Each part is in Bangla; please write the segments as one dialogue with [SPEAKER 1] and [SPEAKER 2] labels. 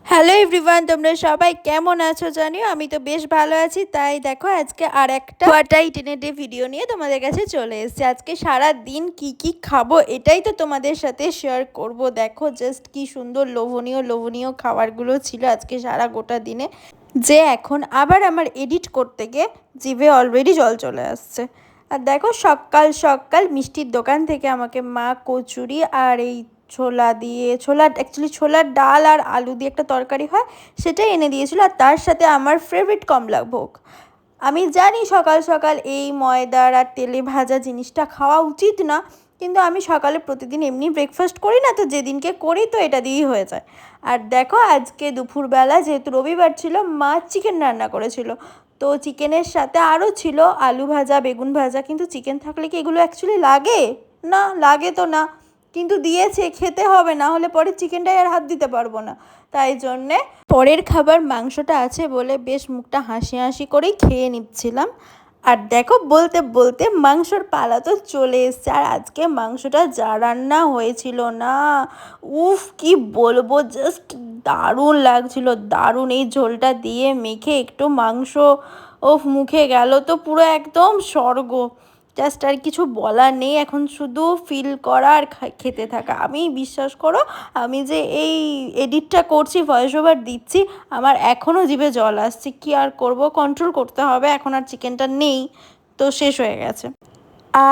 [SPEAKER 1] হ্যালো এভরিওয়ান, তোমরা সবাই কেমন আছো জানিও। আমি তো বেশ ভালো আছি। তাই দেখো আজকে আর একটা কোয়াটাই টেনে ডে ভিডিও নিয়ে তোমাদের কাছে চলে এসেছি। আজকে সারা দিন কি খাবো এটাই তো তোমাদের সাথে শেয়ার করব। দেখো জাস্ট কি সুন্দর লোভনীয় লোভনীয় খাবারগুলো ছিল আজকে সারা গোটা দিনে, যে এখন আবার আমার এডিট করতে গিয়ে জিভে অলরেডি জল চলে আসছে। আর দেখো সকাল সকাল মিষ্টির দোকান থেকে আমাকে মা কচুরি আর এই ছোলার ডাল আর আলু দিয়ে একটা তরকারি হয় সেটাই এনে দিয়েছিল, আর তার সাথে আমার ফেভারিট কমলা ভোগ। আমি জানি সকাল সকাল এই ময়দার আর তেলে ভাজা জিনিসটা খাওয়া উচিত না, কিন্তু আমি সকালে প্রতিদিন এমনি ব্রেকফাস্ট করি না, তো যেদিনকে করি তো এটা দিয়েই হয়ে যায়। আর দেখো আজকে দুপুরবেলা যেহেতু রবিবার ছিল, মা চিকেন রান্না করেছিল। তো চিকেনের সাথে আরও ছিল আলু ভাজা, বেগুন ভাজা। কিন্তু চিকেন থাকলে কি এগুলো অ্যাকচুয়ালি লাগে? না, লাগে তো না, কিন্তু দিয়েছে, খেতে হবে, না হলে পরে চিকেনটাই আর হাত দিতে পারবো না। তাই জন্যে পরের খাবার মাংসটা আছে বলে বেশ মুখটা হাসি হাসি করেই খেয়ে নিচ্ছিলাম। আর দেখো বলতে বলতে মাংসর পালা তো চলে এসছে। আর আজকে মাংসটা যা রান্না হয়েছিল না, উফ কি বলবো, জাস্ট দারুণ লাগছিল, দারুণ। এই ঝোলটা দিয়ে মেখে একটু মাংস ওফ মুখে গেল তো পুরো একদম স্বর্গ। জাস্ট আর কিছু বলার নেই, এখন শুধু ফিল করা আর খেতে থাকা। আমি বিশ্বাস করো, আমি যে এই এডিটটা করছি, ভয়েস ওভার দিচ্ছি, আমার এখনও জিভে জল আসছে। কি আর করব, কন্ট্রোল করতে হবে। এখন আর চিকেনটা নেই, তো শেষ হয়ে গেছে।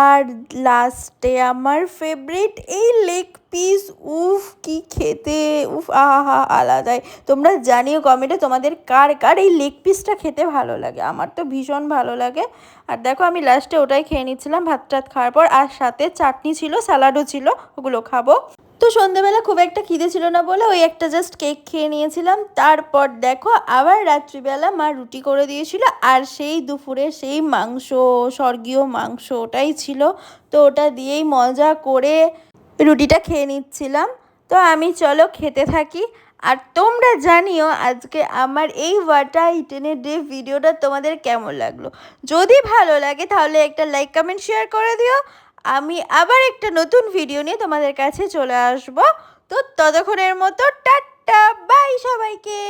[SPEAKER 1] আর লাস্টে আমার ফেভারিট এই লেগ পিস, উফ কি খেতে, উফ আহা আলাদাই। তোমরা জানিও কমেন্টে তোমাদের কার কার এই লেগ পিসটা খেতে ভালো লাগে। আমার তো ভীষণ ভালো লাগে। আর দেখো আমি লাস্টে ওটাই খেয়ে নিচ্ছিলাম ভাত টাত খাওয়ার পর, আর সাথে চাটনি ছিল, স্যালাডও ছিল, ওগুলো খাবো। তো সন্ধ্যেবেলা খুব একটা খিদে ছিল না বলে ওই একটা জাস্ট কেক খেয়ে নিয়েছিলাম। তারপর দেখো আবার রাত্রিবেলা মা রুটি করে দিয়েছিল, আর সেই দুপুরে সেই মাংস, স্বর্গীয় মাংস ওটাই ছিল। তো ওটা দিয়েই মজা করে রুটিটা খেয়ে নিচ্ছিলাম। তো আমি চলো খেতে থাকি। আর তোমরা জানিও আজকে আমার এই ওয়াটা ইটেনের ডে ভিডিওটা তোমাদের কেমন লাগলো। যদি ভালো লাগে তাহলে একটা লাইক কমেন্ট শেয়ার করে দিও। আমি আবার একটা নতুন ভিডিও নিয়ে তোমাদের কাছে চলে আসবো। তো ততক্ষণের মতো টাটা, বাই সবাইকে।